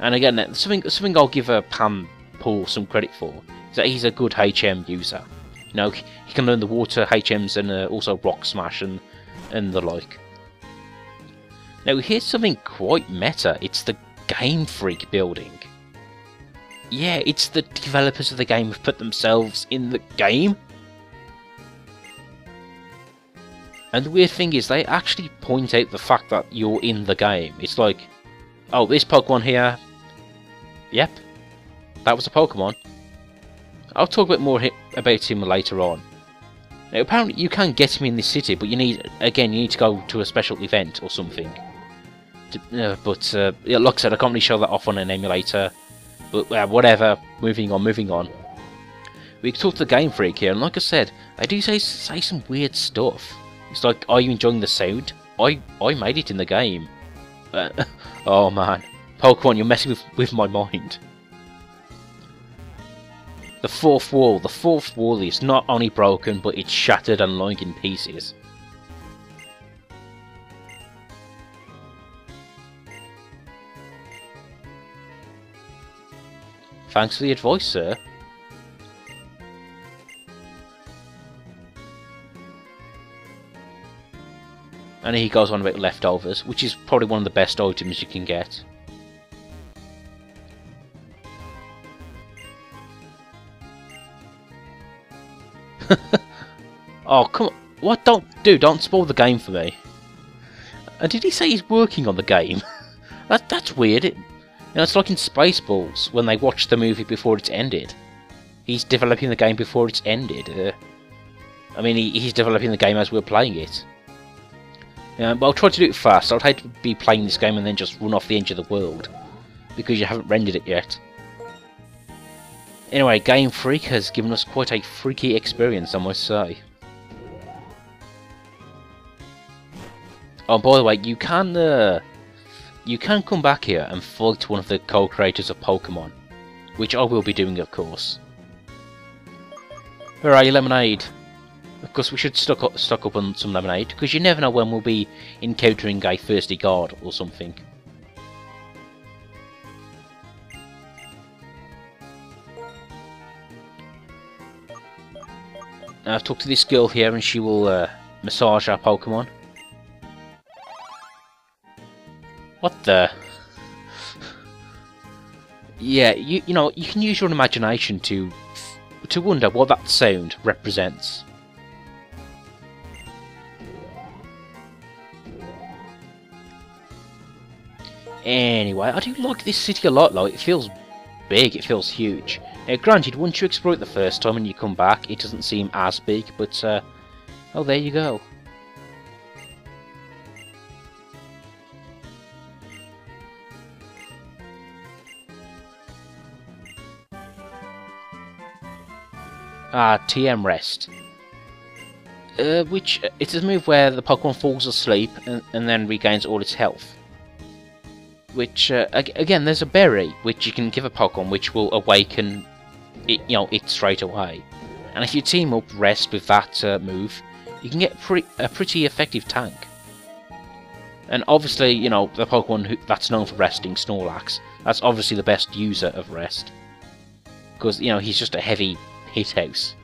And again, something I'll give Pam Paul some credit for is that he's a good HM user. You know, he can learn the water HMs and also rock smash and the like. Now here's something quite meta. It's the Game Freak building. Yeah, it's the developers of the game have put themselves in the game. And the weird thing is, they actually point out the fact that you're in the game. It's like, oh, this Pokemon here. Yep, that was a Pokemon. I'll talk a bit more about him later on. Now, apparently you can get him in this city, but you need to go to a special event or something. Yeah, like I said, I can't really show that off on an emulator. But whatever, moving on. We can talk to the Game Freak here, and like I said, they do say some weird stuff. It's like, are you enjoying the sound? I made it in the game. Oh man, Pokemon, you're messing with my mind. The fourth wall is not only broken, but it's shattered and lying in pieces. Thanks for the advice, sir. And he goes on about leftovers, which is probably one of the best items you can get. Oh, come on. What? Don't spoil the game for me. And did he say he's working on the game? That's weird. You know, it's like in Spaceballs, when they watch the movie before it's ended. He's developing the game before it's ended. I mean, he's developing the game as we're playing it. But I'll try to do it fast. I'd hate to be playing this game and then just run off the edge of the world, because you haven't rendered it yet. Anyway, Game Freak has given us quite a freaky experience, I must say. Oh, by the way, you can come back here and fight one of the co-creators of Pokemon, which I will be doing, of course. Hooray, lemonade! Of course, we should stock up on some lemonade, because you never know when we'll be encountering a thirsty guard or something. Now, I've talked to this girl here, and she will massage our Pokemon. What the? Yeah, you know, you can use your imagination to wonder what that sound represents. Anyway, I do like this city a lot, though. It feels big, it feels huge. Now, granted, once you explore it the first time and you come back, it doesn't seem as big, but, oh, there you go. TM Rest. Which, it's a move where the Pokemon falls asleep and then regains all its health. Which, again, there's a berry, which you can give a Pokemon, which will awaken it straight away. And if you team up Rest with that move, you can get a pretty effective tank. And obviously, you know, the Pokemon that's known for resting, Snorlax, that's obviously the best user of Rest. Because, you know, he's just a heavy hit house.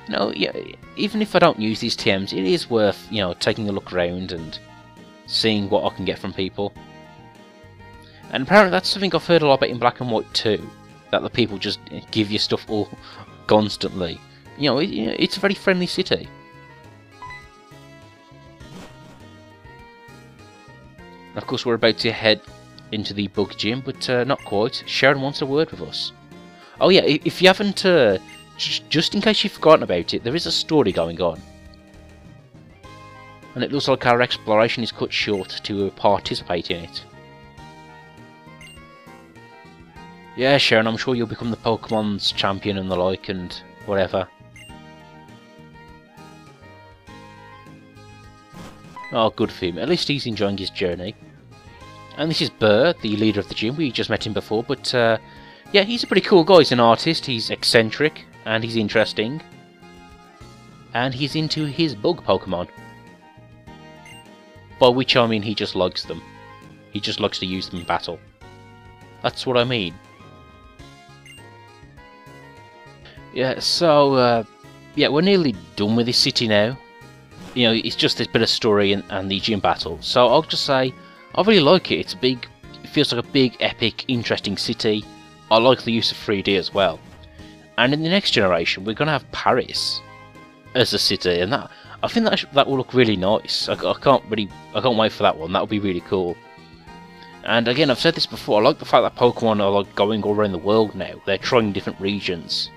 You know, yeah, even if I don't use these TMs, it is worth, you know, taking a look around and seeing what I can get from people. And apparently that's something I've heard a lot about in Black and White too, that the people just give you stuff all constantly. You know, it's a very friendly city. Of course, we're about to head into the bug gym, but not quite. Sharon wants a word with us. Oh yeah, if you haven't, just in case you've forgotten about it, there is a story going on. And it looks like our exploration is cut short to participate in it. Yeah, Sharon, I'm sure you'll become the Pokemon's champion and the like, and whatever. Oh, good for him. At least he's enjoying his journey. And this is Burr, the leader of the gym. We just met him before, but yeah, he's a pretty cool guy. He's an artist, he's eccentric, and he's interesting. And he's into his bug Pokemon. by which I mean he just likes them. He just likes to use them in battle. That's what I mean. Yeah, so, yeah, we're nearly done with this city now. You know, it's just this bit of story and the gym battle. So I'll just say, I really like it. It's big. It feels like a big, epic, interesting city. I like the use of 3D as well. And in the next generation, we're going to have Paris as a city, and I think that will look really nice. I can't wait for that one. That'll be really cool. And again, I've said this before. I like the fact that Pokemon are like going all around the world now. They're trying different regions.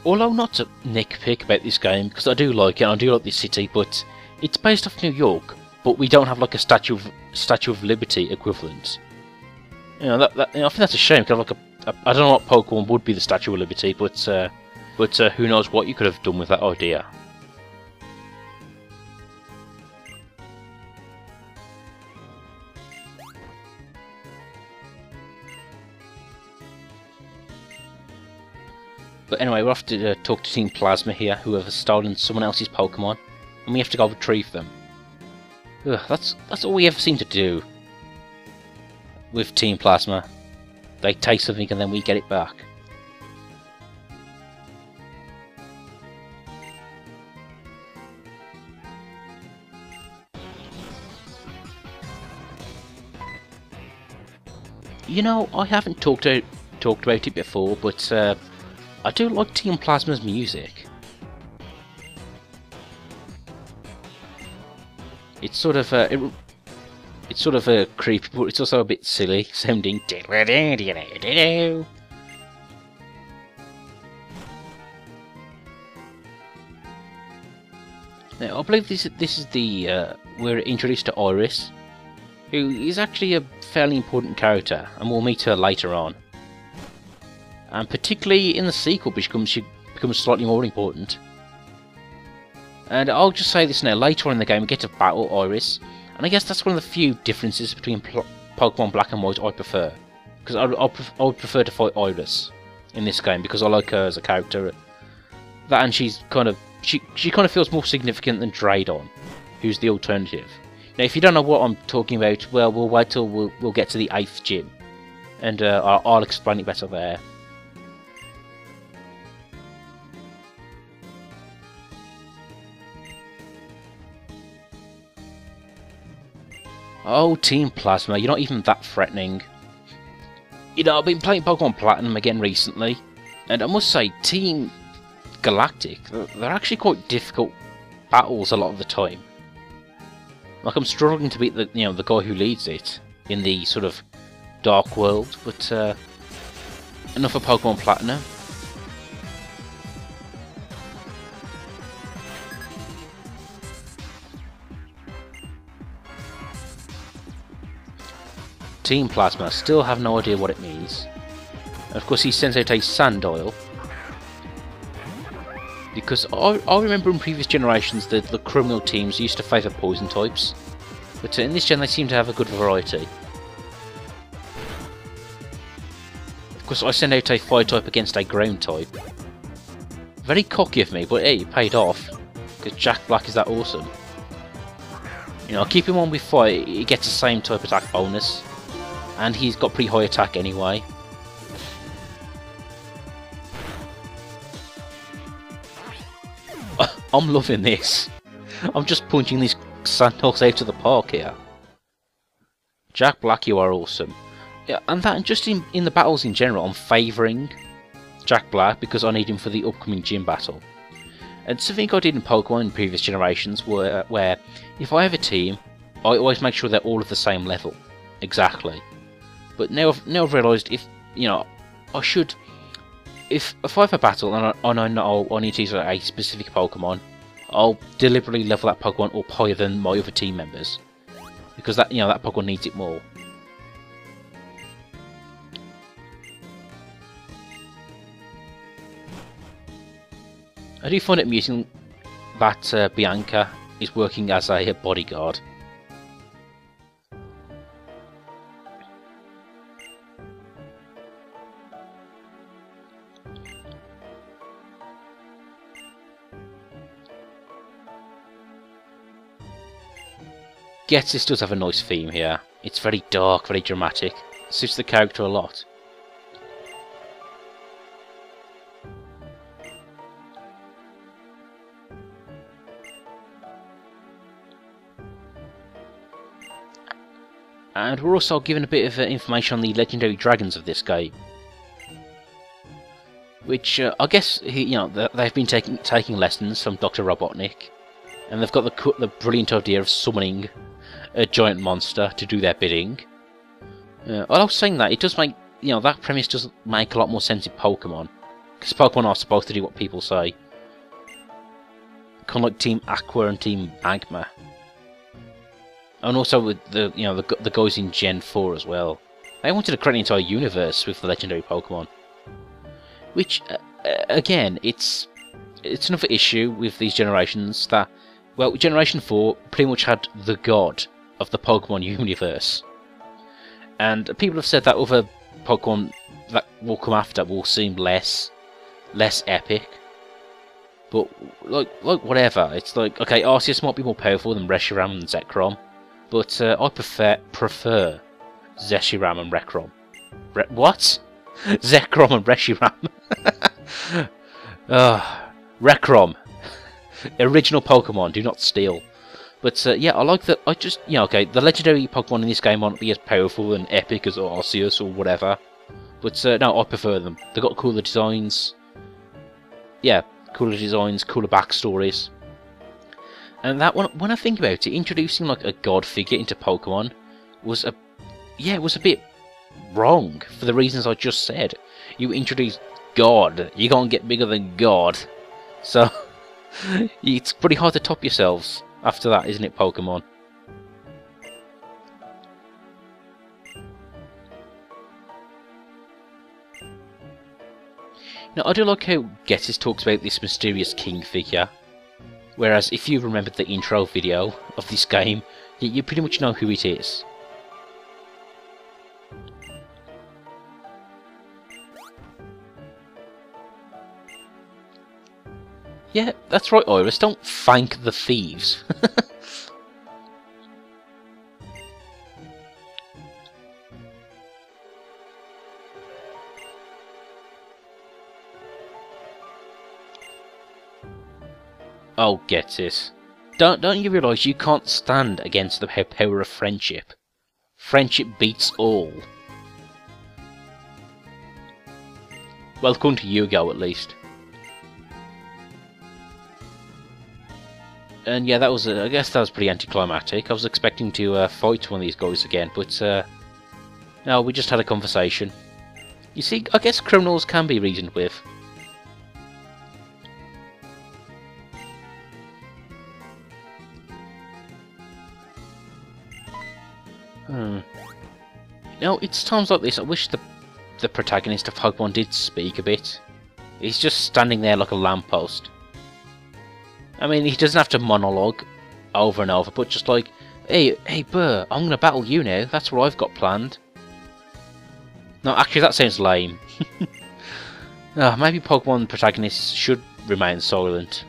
Although not to nitpick about this game, because I do like it, and I do like this city, but it's based off New York, but we don't have like a Statue of Liberty equivalent. You know, I think that's a shame, because like I don't know what Pokemon would be the Statue of Liberty, but who knows what you could have done with that idea. But anyway, we'll have to talk to Team Plasma here, who have stolen someone else's Pokemon, and we have to go retrieve them. Ugh, that's all we ever seem to do with Team Plasma. They take something and then we get it back. You know, I haven't talked about it before, but I do like Team Plasma's music. It's sort of it's sort of creepy, but it's also a bit silly, sounding. Now, I believe this is the we're introduced to Iris, who is actually a fairly important character, and we'll meet her later on. And particularly in the sequel, she becomes slightly more important. And I'll just say this now, later on in the game we get to battle Iris, and I guess that's one of the few differences between Pokemon Black and White I prefer. Because I would prefer to fight Iris in this game, because I like her as a character. That, and she kind of feels more significant than Draydon, who's the alternative. Now, if you don't know what I'm talking about, well, we'll wait till we'll get to the 8th gym, and I'll explain it better there. Oh, Team Plasma, you're not even that threatening. You know, I've been playing Pokemon Platinum again recently, and I must say, Team Galactic, they're actually quite difficult battles a lot of the time. Like, I'm struggling to beat the guy who leads it in the sort of dark world, but enough of Pokemon Platinum. Team Plasma still have no idea what it means. And of course he sends out a Sandile. Because I remember in previous generations that the criminal teams used to favour poison types. But in this gen they seem to have a good variety. Of course I send out a fire type against a ground type. Very cocky of me, but hey, it paid off. Because Jack Black is that awesome. You know, I keep him on with fire, he gets the same type attack bonus. And he's got pretty high attack anyway. I'm loving this. I'm just punching these Sandos out of the park here. Jack Black, you are awesome. Yeah, and just in the battles in general, I'm favouring Jack Black because I need him for the upcoming gym battle. And something I did in Pokemon in previous generations where if I have a team, I always make sure they're all of the same level. Exactly. But now I've realised if I should. If I have a battle and I know I need to use a specific Pokemon, I'll deliberately level that Pokemon up higher than my other team members, because that Pokemon needs it more. I do find it amusing that Bianca is working as a bodyguard. This does have a nice theme here. It's very dark, very dramatic. Suits the character a lot. And we're also given a bit of information on the legendary dragons of this game, which I guess they've been taking lessons from Dr. Robotnik, and they've got the brilliant idea of summoning a giant monster to do their bidding. While I was saying that, it does make that premise does make a lot more sense in Pokemon, because Pokemon are supposed to do what people say, kind of like Team Aqua and Team Magma. And also with the guys in Gen 4 as well. They wanted to create an entire universe with the legendary Pokemon. Which, again, it's another issue with these generations that, well, Generation 4 pretty much had the god of the Pokemon universe. And people have said that other Pokemon that will come after will seem less epic. But, like whatever. It's like, okay, Arceus might be more powerful than Reshiram and Zekrom. But I prefer Reshiram and Rekrom. What? Zekrom and Reshiram. Rekrom. Original Pokemon, do not steal. But yeah, I like that. Okay, the legendary Pokemon in this game might not be as powerful and epic as Arceus or whatever. But no, I prefer them. They've got cooler designs. Yeah, cooler designs, cooler backstories. And that one, when I think about it, introducing like a god figure into Pokemon was a bit wrong for the reasons I just said. You introduce God, you can't get bigger than God. So it's pretty hard to top yourselves after that, isn't it, Pokemon? Now, I do like how Getis talks about this mysterious king figure. Whereas, if you remember the intro video of this game, you pretty much know who it is. Yeah, that's right, Iris, don't thank the thieves. Oh, get it. Don't you realise you can't stand against the power of friendship? Friendship beats all. Well, according to Yugo, at least. And yeah, I guess that was pretty anticlimactic. I was expecting to fight one of these guys again, but no, we just had a conversation. You see, I guess criminals can be reasoned with. It's times like this I wish the protagonist of Pokemon did speak a bit. He's just standing there like a lamppost. I mean, he doesn't have to monologue over and over, but just like, hey Burr, I'm gonna battle you now, that's what I've got planned. No, actually that sounds lame. Maybe Pokemon protagonists should remain silent.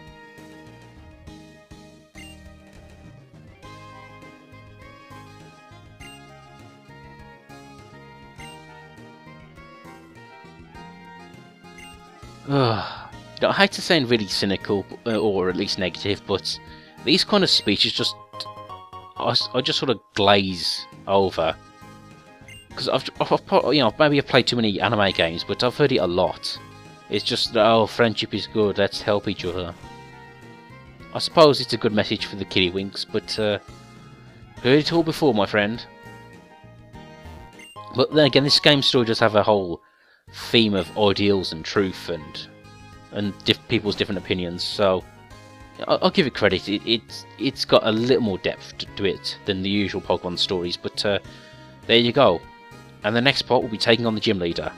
I hate to sound really cynical, or at least negative, but these kind of speeches just... I just sort of glaze over. Because maybe I've played too many anime games, but I've heard it a lot. It's just, oh, friendship is good, let's help each other. I suppose it's a good message for the Kiddywinks, but heard it all before, my friend. But then again, this game still does have a whole theme of ideals and truth and people's different opinions, so I'll give it credit. It's got a little more depth to it than the usual Pokemon stories, but there you go. And the next part will be taking on the gym leader.